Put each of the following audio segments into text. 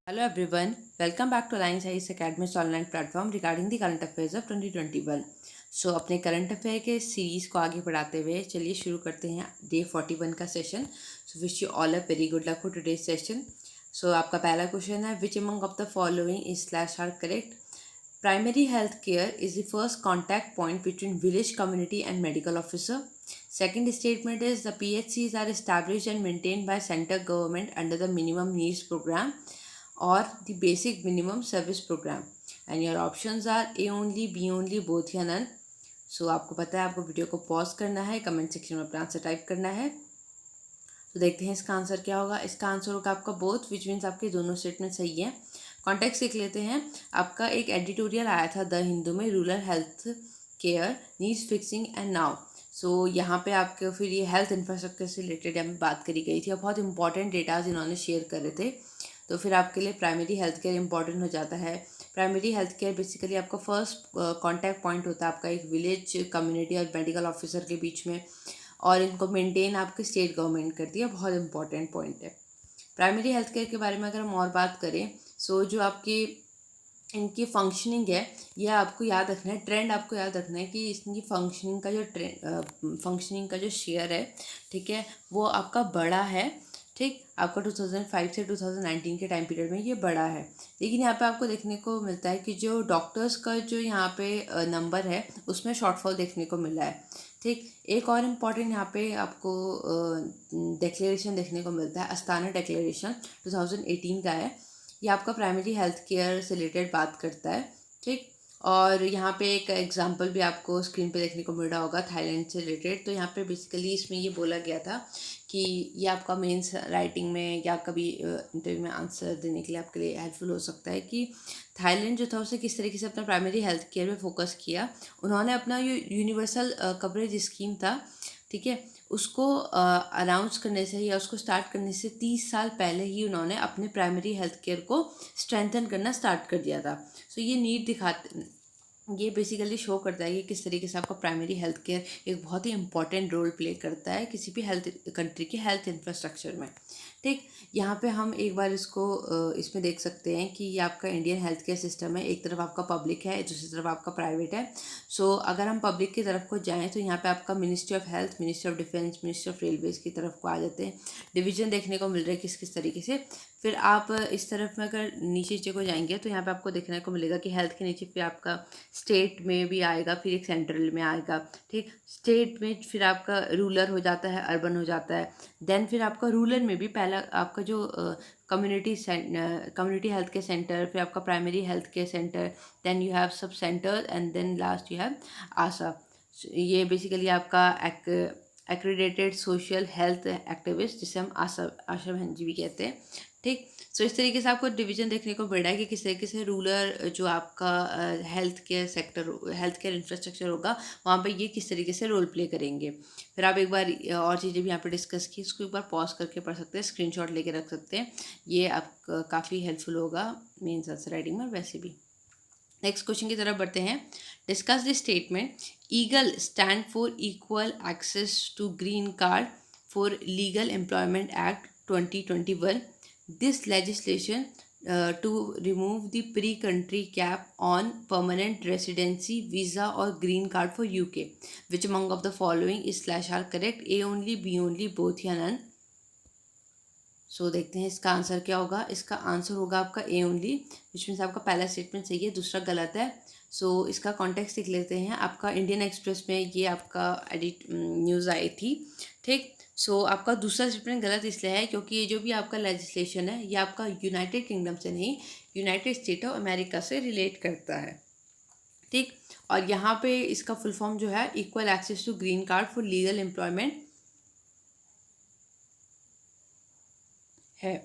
Hello everyone, welcome back to Alliance IAS Academy's online platform regarding the current affairs of 2021. So अपने current affair के series को आगे बढ़ाते हुए चलिए शुरू करते हैं डे 41 का session. So wish you all a very good luck for today's session. So आपका पहला क्वेश्चन है, which among of the following is slash are correct. Primary health care is the first contact point between village community and medical officer. Second statement is the PHCs are established and maintained by center government under the minimum needs program or the basic minimum service program. And your options are A only, B only, both या none. So आपको पता है आपको video को pause करना है, comment section में अपना आंसर टाइप करना है. तो देखते हैं इसका आंसर क्या होगा. इसका आंसर होगा आपका बोथ, विच मीन्स आपके दोनों स्टेटमेंट सही है. कॉन्टेक्स्ट देख लेते हैं. आपका एक एडिटोरियल आया था द हिंदू में, rural health care needs fixing and now. So यहाँ पे आपके फिर ये हेल्थ इंफ्रास्ट्रक्चर से रिलेटेड यहाँ पे बात करी गई थी और बहुत इंपॉर्टेंट डेटाज इन्होंने शेयर कर रहे थे. तो फिर आपके लिए प्राइमरी हेल्थ केयर इंपॉर्टेंट हो जाता है. प्राइमरी हेल्थ केयर बेसिकली आपका फर्स्ट कॉन्टैक्ट पॉइंट होता है आपका एक विलेज कम्युनिटी और मेडिकल ऑफिसर के बीच में, और इनको मेंटेन आपकी स्टेट गवर्नमेंट करती है. बहुत इंपॉर्टेंट पॉइंट है. प्राइमरी हेल्थ केयर के बारे में अगर हम और बात करें, सो जो आपकी इनकी फंक्शनिंग है यह आपको याद रखना है. ट्रेंड आपको याद रखना है कि इसकी फंक्शनिंग का जो शेयर है, ठीक है, वो आपका बड़ा है. ठीक, आपका 2005 से 2019 के टाइम पीरियड में ये बड़ा है. लेकिन यहाँ पे आपको देखने को मिलता है कि जो डॉक्टर्स का जो यहाँ पे नंबर है उसमें शॉर्टफॉल देखने को मिला है. ठीक, एक और इम्पॉर्टेंट यहाँ पे आपको डिक्लेरेशन देखने को मिलता है. अस्थाना डिक्लेरेशन 2018 का है. ये आपका प्राइमरी हेल्थ केयर से रिलेटेड बात करता है. ठीक, और यहाँ पे एक एग्जांपल भी आपको स्क्रीन पे देखने को मिल रहा होगा थाईलैंड से रिलेटेड. तो यहाँ पे बेसिकली इसमें ये बोला गया था कि ये आपका मेंस राइटिंग में या कभी इंटरव्यू में आंसर देने के लिए आपके लिए हेल्पफुल हो सकता है कि थाईलैंड जो था उसे किस तरीके से अपना प्राइमरी हेल्थ केयर में फोकस किया. उन्होंने अपना ये यूनिवर्सल कवरेज स्कीम था, ठीक है, उसको अनाउंस करने से या उसको स्टार्ट करने से 30 साल पहले ही उन्होंने अपने प्राइमरी हेल्थ केयर को स्ट्रेंथन करना स्टार्ट कर दिया था. सो ये नीड दिखाते, ये बेसिकली शो करता है कि किस तरीके से आपका प्राइमरी हेल्थ केयर एक बहुत ही इंपॉर्टेंट रोल प्ले करता है किसी भी हेल्थ कंट्री के हेल्थ इंफ्रास्ट्रक्चर में. ठीक, यहाँ पे हम एक बार इसको इसमें देख सकते हैं कि ये आपका इंडियन हेल्थ केयर सिस्टम है. एक तरफ आपका पब्लिक है, दूसरी तरफ आपका प्राइवेट है. सो अगर हम पब्लिक की तरफ को जाएँ तो यहाँ पे आपका ministry of health, ministry of defence, ministry of Railways की तरफ को आ जाते हैं. डिवीजन देखने को मिल रहा है किस किस तरीके से. फिर आप इस तरफ में अगर नीचे को जाएंगे तो यहाँ पे आपको देखने को मिलेगा कि हेल्थ के नीचे फिर आपका स्टेट में भी आएगा, फिर एक सेंट्रल में आएगा. ठीक, स्टेट में फिर आपका रूरल हो जाता है, अर्बन हो जाता है. देन फिर आपका रूरल में भी पहला आपका जो कम्युनिटी हेल्थ केयर सेंटर, फिर आपका primary health care centre, then you have sub centre and then last you have ASHA. ये बेसिकली आपका एक्रेडिटेड सोशल हेल्थ एक्टिविस्ट, जिसे हम आशा बहन जी भी कहते हैं. ठीक, सो इस तरीके से आपको डिवीजन देखने को मिल रहा है कि किस तरीके से रूरल जो आपका health care sector, health care infrastructure होगा, वहाँ पे ये किस तरीके से रोल प्ले करेंगे. फिर आप एक बार और चीज़ें भी यहाँ पे डिस्कस की, इसको एक बार पॉज करके पढ़ सकते हैं, स्क्रीनशॉट लेके रख सकते हैं. ये आपका काफ़ी हेल्पफुल होगा मेंस आंसर राइटिंग में वैसे भी. नेक्स्ट क्वेश्चन की तरफ बढ़ते हैं. Discuss the statement EAGLE stand for equal access to green card for legal employment act 2021. This legislation to remove the pre-country cap on permanent residency visa or green card for UK. Which among of the following is slash are correct? A only, B only, both या none. सो देखते हैं इसका answer क्या होगा. इसका आंसर होगा आपका ए ओनली, विच मीन्स आपका पहला स्टेटमेंट सही है, दूसरा गलत है. सो इसका कॉन्टेक्स्ट देख लेते हैं. आपका इंडियन एक्सप्रेस में ये आपका एडिट न्यूज़ आई थी. ठीक, सो आपका दूसरा स्टेटमेंट गलत इसलिए है क्योंकि ये जो भी आपका लेजिस्लेशन है ये आपका यूनाइटेड किंगडम से नहीं, यूनाइटेड स्टेट ऑफ अमेरिका से रिलेट करता है. ठीक, और यहाँ पे इसका फुल फॉर्म जो है equal access to green card for legal employment है.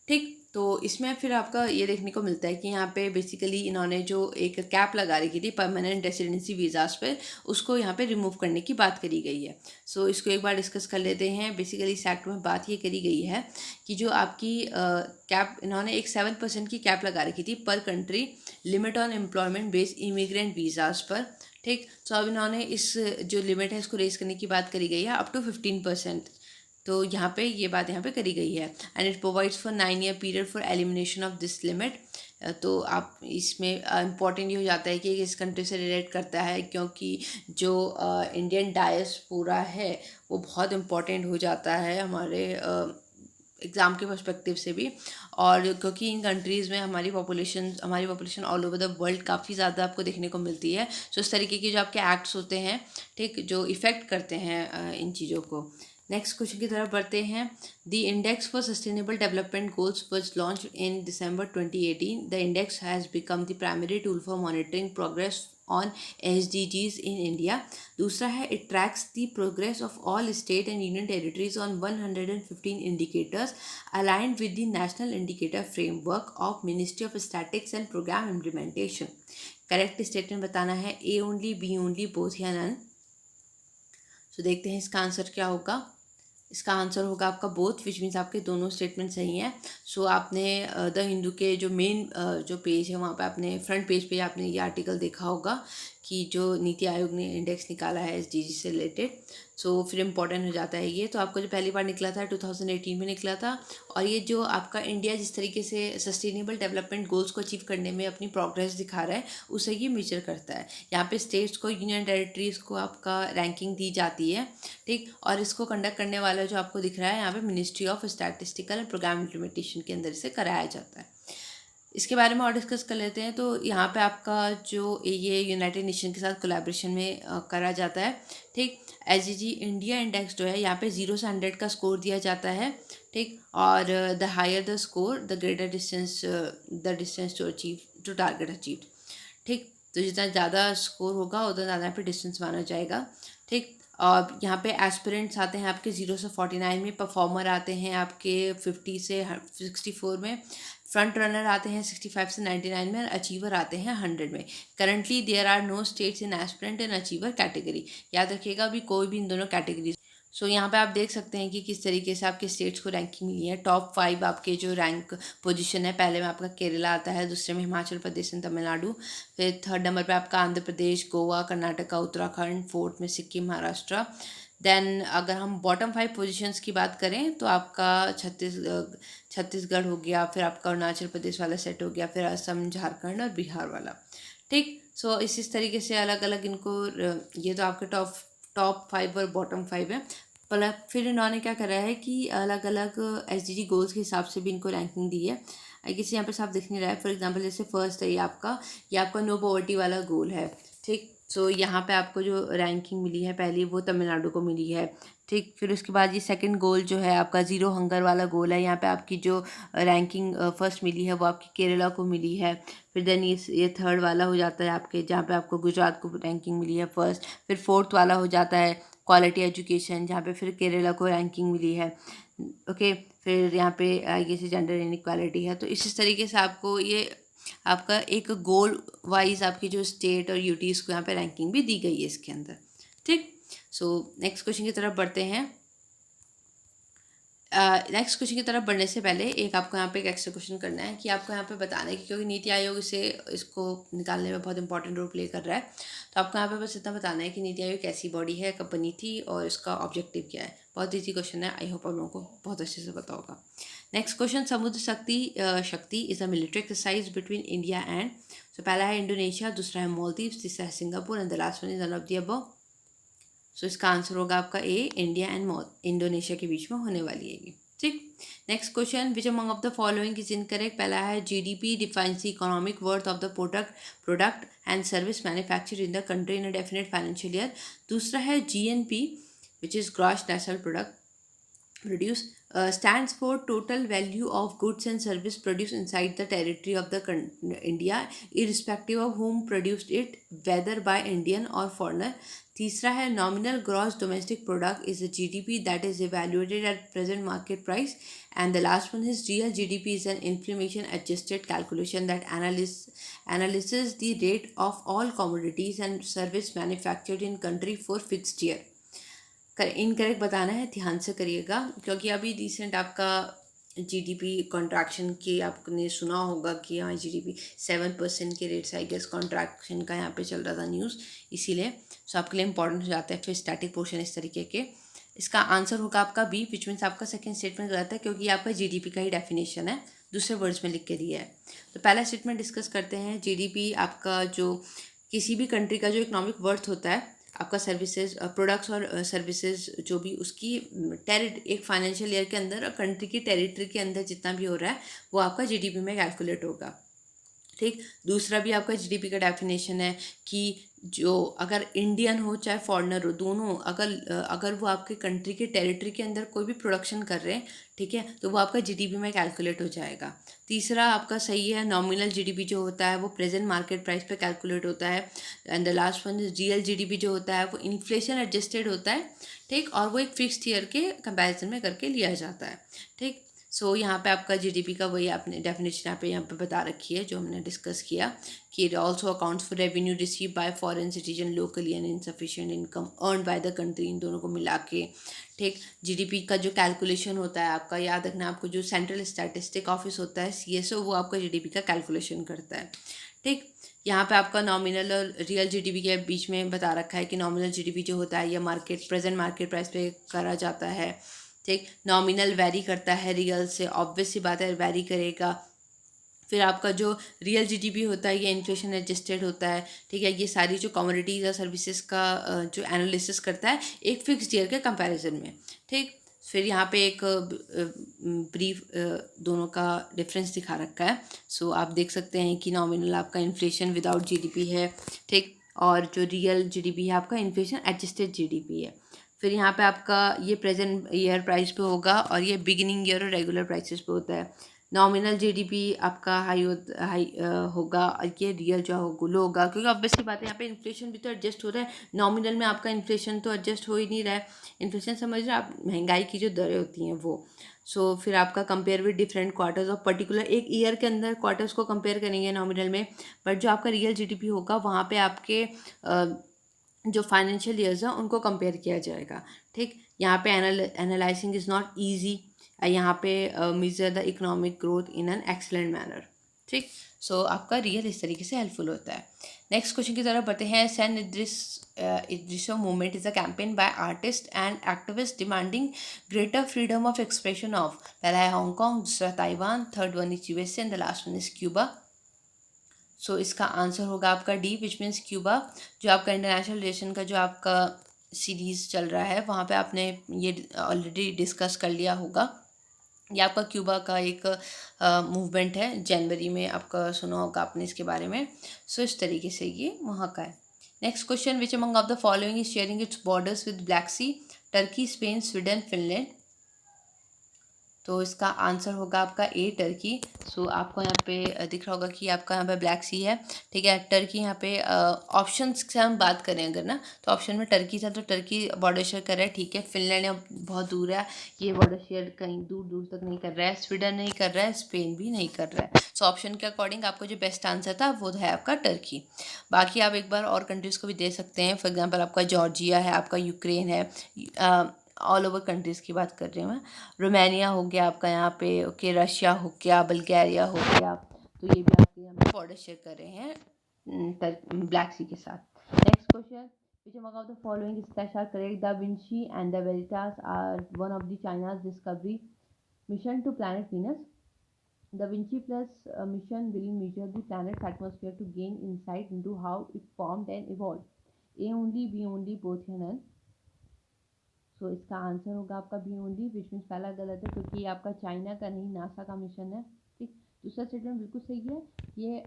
ठीक, तो इसमें फिर आपका ये देखने को मिलता है कि यहाँ पे बेसिकली इन्होंने जो एक कैप लगा रखी थी परमानेंट रेसिडेंसी वीज़ास पे, उसको यहाँ पे रिमूव करने की बात करी गई है. सो इसको एक बार डिस्कस कर लेते हैं. बेसिकली इस एक्ट में बात ये करी गई है कि जो आपकी कैप, इन्होंने एक 7% की कैप लगा रखी थी पर country limit on employment based immigrant visas पर. ठीक, तो अब इन्होंने इस जो लिमिट है इसको रेज करने की बात करी गई है अप टू 15%. तो यहाँ पे ये बात यहाँ पे करी गई है। And it provides for 9 year period for elimination of this limit. तो आप इसमें इम्पॉर्टेंट ये हो जाता है कि किस कंट्री से रिलेट करता है, क्योंकि जो इंडियन डायस्पोरा है वो बहुत इम्पॉर्टेंट हो जाता है हमारे एग्ज़ाम के पर्सपेक्टिव से भी। और क्योंकि इन कंट्रीज़ में हमारी population all over the world काफ़ी ज़्यादा आपको देखने को मिलती है। सो इस तरीके के जो आपके एक्ट्स होते हैं, ठीक, जो इफ़ेक्ट करते हैं इन चीज़ों को। नेक्स्ट क्वेश्चन की तरफ बढ़ते हैं। The index for sustainable development goals was launched in December 2018। The index has become the primary tool for monitoring progress on SDGs in India. दूसरा है, it tracks the progress of all state and union territories on 115 indicators aligned with the national indicator framework of ministry of statics and programme implementation. Correct statement बताना है, A only, B only, both या none. So देखते हैं इसका answer क्या होगा। इसका आंसर होगा आपका बोथ, विच मीन्स आपके दोनों स्टेटमेंट सही हैं। सो आपने द हिंदू के जो मेन जो पेज है वहाँ पे आपने फ्रंट पेज पे आपने ये आर्टिकल देखा होगा कि जो नीति आयोग ने इंडेक्स निकाला है SDG से रिलेटेड। सो फिर इम्पॉर्टेंट हो जाता है ये। तो आपको जो पहली बार निकला था 2018 में निकला था। और ये जो आपका इंडिया जिस तरीके से सस्टेनेबल डेवलपमेंट गोल्स को अचीव करने में अपनी प्रोग्रेस दिखा रहा है, उसे ये मेजर करता है। यहाँ पे स्टेट्स को, यूनियन टेरिटरीज़ को आपका रैंकिंग दी जाती है, ठीक। और इसको कंडक्ट करने वाला जो आपको दिख रहा है यहाँ पे ministry of statistical and programme implementation के अंदर से कराया जाता है। इसके बारे में और डिस्कस कर लेते हैं। तो यहाँ पे आपका जो ये यूनाइटेड नेशन के साथ कोलैबोरेशन में करा जाता है, ठीक। SDG इंडिया इंडेक्स जो है यहाँ पे 0 से 100 का स्कोर दिया जाता है, ठीक। और the higher the score the greater distance to achieve to target achieve, ठीक। तो जितना ज़्यादा स्कोर होगा उतना ज़्यादा यहाँ पे डिस्टेंस माना जाएगा, ठीक। और यहाँ पे एस्पिरेंट्स आते हैं आपके 0 से 49 में, परफॉर्मर आते हैं आपके 50 से 64 में, फ्रंट रनर आते हैं 65 से 99 में, और अचीवर आते हैं 100 में। Currently there are no states in aspirant and achiever category. याद रखिएगा अभी कोई भी इन दोनों कैटेगरी। सो यहाँ पे आप देख सकते हैं कि किस तरीके से आपके स्टेट्स को रैंकिंग मिली है। टॉप 5 आपके जो रैंक पोजीशन है, पहले में आपका केरला आता है, दूसरे में हिमाचल प्रदेश एंड तमिलनाडु, फिर थर्ड नंबर पे आपका आंध्र प्रदेश, गोवा, कर्नाटका, उत्तराखंड, फोर्थ में सिक्किम, महाराष्ट्र। देन अगर हम बॉटम 5 पोजीशंस की बात करें तो आपका छत्तीसगढ़ हो गया, फिर आपका अरुणाचल प्रदेश वाला सेट हो गया, फिर असम, झारखंड और बिहार वाला, ठीक। सो इस तरीके से अलग अलग इनको ये तो आपके टॉप 5 और बॉटम 5 है। पर फिर इन्होंने क्या करा है कि अलग अलग SDG गोल्स के हिसाब से भी इनको रैंकिंग दी है। आई गेस यहाँ पे साफ दिख नहीं रहा है। फॉर एग्जांपल जैसे फर्स्ट है ये आपका नो पॉवर्टी वाला गोल है, ठीक। सो यहाँ पे आपको जो रैंकिंग मिली है पहली वो तमिलनाडु को मिली है, ठीक। फिर उसके बाद ये सेकंड गोल जो है आपका 0 हंगर वाला गोल है, यहाँ पे आपकी जो रैंकिंग फर्स्ट मिली है वो आपकी केरला को मिली है। फिर देन ये थर्ड वाला हो जाता है आपके, जहाँ पे आपको गुजरात को रैंकिंग मिली है फर्स्ट। फिर फोर्थ वाला हो जाता है क्वालिटी एजुकेशन, जहाँ पे फिर केरला को रैंकिंग मिली है, ओके। फिर यहाँ पे आई गेस जेंडर इनइक्वालिटी है। तो इस तरीके से आपको ये आपका एक गोल वाइज आपकी जो स्टेट और यूटीज़ को यहाँ पे रैंकिंग भी दी गई है इसके अंदर, ठीक। सो नेक्स्ट क्वेश्चन की तरफ बढ़ते हैं। नेक्स्ट क्वेश्चन की तरफ बढ़ने से पहले एक आपको यहाँ पे एक एक्स्ट्रा क्वेश्चन करना है कि आपको यहाँ पे बताना है कि क्योंकि नीति आयोग इसको निकालने में बहुत इंपॉर्टेंट रोल प्ले कर रहा है। तो आपको यहाँ पे बस इतना बताना है कि नीति आयोग कैसी बॉडी है, कब बनी थी और इसका ऑब्जेक्टिव क्या है। बहुत ईजी क्वेश्चन है, आई होप आप लोगों को बहुत अच्छे से पता होगा। Next question, Samudra Shakti is a military exercise between India and. So पहला है इंडोनेशिया, दूसरा है मालदीव्स, तीसरा है Singapore and the last one is none of the above. So इसका आंसर होगा आपका ए, इंडिया एंड इंडोनेशिया के बीच में होने वाली है ये, ठीक। Next question, which among of the following is incorrect. पहला है GDP defines the economic worth of the product and service manufactured in the country in a definite financial year. दूसरा है GNP which is gross national product produce stands for total value of goods and service produced inside the territory of the India, irrespective of whom produced it, whether by Indian or foreigner. तीसरा है nominal gross domestic product is a GDP that is evaluated at present market price. And the last one is real GDP is an inflation adjusted calculation that analyzes the rate of all commodities and service manufactured in country for fixed year. Incorrect बताना है, ध्यान से करिएगा क्योंकि अभी recent आपका GDP contraction की आपने सुना होगा कि हाँ GDP 7% के रेट से आई गेस कॉन्ट्रैक्शन का यहाँ पे चल रहा था न्यूज़, इसीलिए सो आपके लिए इंपॉर्टेंट हो जाता है फिर स्टैटिक पोर्शन इस तरीके के। इसका आंसर होगा आपका बी, विच मीन्स आपका सेकंड स्टेटमेंट गलत है, क्योंकि ये आपका जीडीपी का ही डेफिनेशन है, दूसरे वर्ड्स में लिख के दिया है। तो पहला स्टेटमेंट डिस्कस करते हैं। जीडीपी आपका जो किसी भी कंट्री का जो इकोनॉमिक वर्थ होता है, आपका सर्विसेज प्रोडक्ट्स और सर्विसेज जो भी उसकी एक फाइनेंशियल ईयर के अंदर कंट्री की टेरिटरी के अंदर जितना भी हो रहा है वो आपका जीडीपी में कैलकुलेट होगा। ठीक, दूसरा भी आपका जीडीपी का डेफिनेशन है कि जो अगर इंडियन हो चाहे फॉरेनर हो, दोनों अगर वो आपके कंट्री के टेरिटरी के अंदर कोई भी प्रोडक्शन कर रहे हैं, ठीक है, तो वो आपका जीडीपी में कैलकुलेट हो जाएगा। तीसरा आपका सही है, नॉमिनल जीडीपी जो होता है वो प्रेजेंट मार्केट प्राइस पे कैलकुलेट होता है। And the last one real GDP जो होता है वो इन्फ्लेशन एडजस्टेड होता है, ठीक, और वो एक फिक्स्ड ईयर के कंपैरिजन में करके लिया जाता है। ठीक, सो यहाँ पे आपका जीडीपी का वही आपने डेफिनेशन यहाँ पे बता रखी है जो हमने डिस्कस किया कि it also accounts for revenue receive by foreign citizen locally and insufficient income earn by the country, इन दोनों को मिला के। ठीक, जीडीपी का जो कैलकुलेशन होता है आपका, याद रखना आपको, जो सेंट्रल स्टैटिस्टिक ऑफिस होता है सीएसओ, वो आपका जीडीपी का कैलकुलेशन करता है। ठीक, यहाँ पे आपका नॉमिनल और रियल जीडीपी के बीच में बता रखा है कि नॉमिनल जीडीपी जो होता है ये प्रेजेंट मार्केट प्राइस पे करा जाता है। ठीक, नॉमिनल वेरी करता है रियल से, ऑब्वियस सी बात है वेरी करेगा। फिर आपका जो रियल जीडीपी होता है ये इन्फ्लेशन एडजस्टेड होता है। ठीक है, ये सारी जो कमोडिटीज़ या सर्विसेज का जो एनालिसिस करता है एक फिक्स्ड ईयर के कंपैरिजन में। ठीक, फिर यहाँ पे एक ब्रीफ दोनों का डिफरेंस दिखा रखा है। सो आप देख सकते हैं कि नॉमिनल आपका इन्फ्लेशन विदाउट जीडीपी है, ठीक, और जो रियल जीडीपी है आपका इन्फ्लेशन एडजस्टेड जीडीपी है। फिर यहाँ पे आपका ये प्रेजेंट ईयर प्राइस पे होगा और ये बिगिनिंग ईयर और रेगुलर प्राइसेस पे होता है। नॉमिनल जीडीपी आपका हाई होगा और ये रियल जो होगा लो होगा, क्योंकि ऑब्वियसली बात है यहाँ पे इन्फ्लेशन भी तो एडजस्ट हो रहा है। नॉमिनल में आपका इन्फ्लेशन तो एडजस्ट हो ही नहीं रहा है। इन्फ्लेशन समझ रहे हैं आप, महंगाई की जो दरें होती हैं वो। सो फिर आपका compare with different quarters of particular, एक ईयर के अंदर क्वार्टर्स को कंपेयर करेंगे नॉमिनल में, बट जो आपका रियल जीडीपी होगा वहाँ पे आपके जो फाइनेंशियल ईयर्स हैं उनको कंपेयर किया जाएगा। ठीक, यहाँ पे एनालाइजिंग इज़ नॉट ईजी, यहाँ पे measure the economic growth in an excellent manner. ठीक, सो आपका रियल इस तरीके से हेल्पफुल होता है। नेक्स्ट क्वेश्चन की तरफ बढ़ते हैं। सैन इद्रिसो movement is a campaign by artist and activist demanding greater freedom of expression of, पहला है हांगकॉन्ग, दूसरा Taiwan, third one is USA and the last one is Cuba. So इसका आंसर होगा आपका डी, विच मीन्स क्यूबा। जो आपका international relation का जो आपका सीरीज़ चल रहा है वहाँ पे आपने ये ऑलरेडी डिस्कस कर लिया होगा। ये आपका क्यूबा का एक मूवमेंट है, जनवरी में आपका सुना होगा आपने इसके बारे में। सो इस तरीके से ये वहाँ का है। Next question, which among of the following is sharing its borders with black sea, Turkey, Spain, Sweden, Finland. तो इसका आंसर होगा आपका ए, टर्की। सो आपको यहाँ पे दिख रहा होगा कि आपका यहाँ पे ब्लैक सी है, ठीक है। टर्की यहाँ पे ऑप्शंस से हम बात करें अगर ना, तो ऑप्शन में टर्की था, तो टर्की बॉर्डर शेयर कर रहा है, ठीक है। फिनलैंड बहुत दूर है, ये बॉर्डर शेयर कहीं दूर दूर तक नहीं कर रहा है। स्वीडन नहीं कर रहा है, स्पेन भी नहीं कर रहा है। सो ऑप्शन के अकॉर्डिंग आपको जो बेस्ट आंसर था वो है आपका टर्की। बाकी आप एक बार और कंट्रीज़ को भी दे सकते हैं, फॉर एग्जाम्पल आपका जॉर्जिया है, आपका यूक्रेन है, ऑल ओवर कंट्रीज़ की बात कर रही हूँ मैं। रोमानिया हो गया आपका यहाँ पे, ओके, रशिया हो गया, बल्गारिया हो गया, तो ये भी आपके यहाँ पे बॉर्डर शेयर कर रहे हैं ब्लैक सी के साथ। Next question, which among of the following steps are correct? Da Vinci and the Veritas are one of the China's discovery mission to planet Venus. The Vinci Plus mission will measure the planet's atmosphere to gain insight into how it formed and evolved. A only, B only, both या none? सो इसका आंसर होगा आपका B only, which means पहला गलत है क्योंकि ये आपका चाइना का नहीं नासा का मिशन है। ठीक, दूसरा स्टेटमेंट बिल्कुल सही है। ये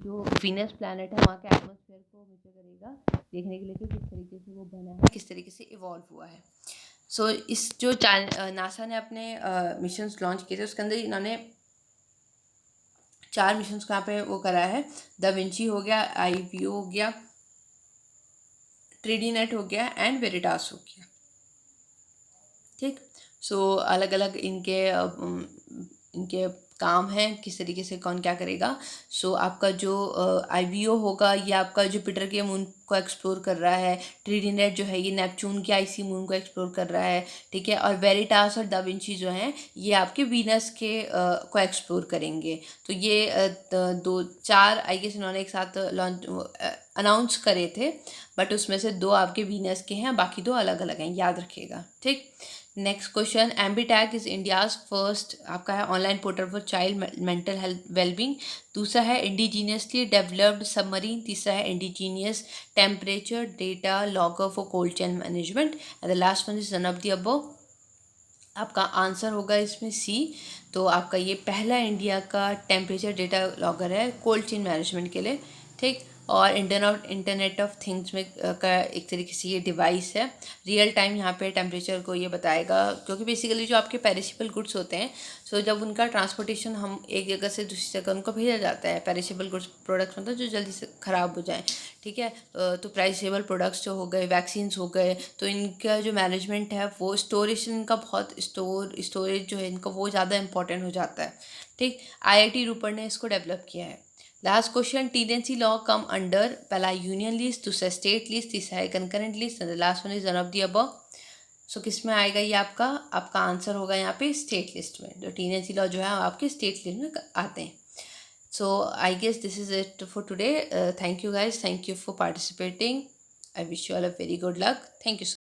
जो वीनस प्लैनेट है वहाँ के एटमॉस्फेयर को मेजर करेगा, देखने के लिए कि किस तरीके से वो बना है, किस तरीके से इवॉल्व हुआ है। सो इस जो नासा ने अपने मिशंस लॉन्च किए थे उसके अंदर इन्होंने 4 मिशंस को यहाँ पे वो करा है। द विंची हो गया, IVO हो गया, ट्रिडीनेट हो गया एंड वेरिटास हो गया। ठीक, सो अलग अलग इनके काम है, किस तरीके से कौन क्या करेगा। सो आपका जो IVO होगा ये आपका जुपिटर के मून को एक्सप्लोर कर रहा है। ट्रिडीनेट जो है ये नेपच्यून के आईसी मून को एक्सप्लोर कर रहा है, ठीक है। और वेरिटास और दा विंची जो हैं ये आपके वीनस के को एक्सप्लोर करेंगे। तो ये 2-4 आई गेस इन्होंने एक साथ लॉन्च अनाउंस करे थे, बट उसमें से 2 आपके वीनस के हैं, बाकी 2 अलग अलग हैं, याद रखिएगा। ठीक। Next question, Ambitag is India's first आपका है online portal for child mental health wellbeing. दूसरा है इंडिजीनियसली डेवलप्ड सबमरीन। तीसरा है indigenous temperature data logger for cold chain management. And the last one is none of the above. आपका आंसर होगा इसमें सी। तो आपका ये पहला इंडिया का टेम्परेचर डेटा लॉगर है कोल्ड चेन मैनेजमेंट के लिए। ठीक। और इंटरनेट ऑफ थिंग्स में का एक तरीके से ये डिवाइस है, रियल टाइम यहाँ पे टेम्परेचर को ये बताएगा, क्योंकि बेसिकली जो आपके पेरिशेबल गुड्स होते हैं, सो जब उनका ट्रांसपोर्टेशन हम एक जगह से दूसरी जगह उनको भेजा जाता है, पेरिशेबल गुड्स प्रोडक्ट्स मतलब जो जल्दी से ख़राब हो जाएं, ठीक है, तो पेरिशेबल प्रोडक्ट्स जो हो गए, वैक्सीन्स हो गए, तो इनका जो मैनेजमेंट है वो स्टोरेज इनका बहुत स्टोरेज जो है इनका वो ज़्यादा इंपॉर्टेंट हो जाता है। ठीक। IIT रूपर ने इसको डेवलप किया है। Last question, tenancy law come under, पहला यूनियन लिस्ट, दूसरा स्टेट लिस्ट, तीसरा है concurrent list and the last one is none of the above. So किस में आएगा ये आपका आंसर होगा यहाँ पे स्टेट लिस्ट में। जो टीनेंसी लॉ जो है आपके स्टेट लिस्ट में आते हैं। So I guess this is it for today. Thank you guys. Thank you for participating. I wish you all a very good luck. Thank you so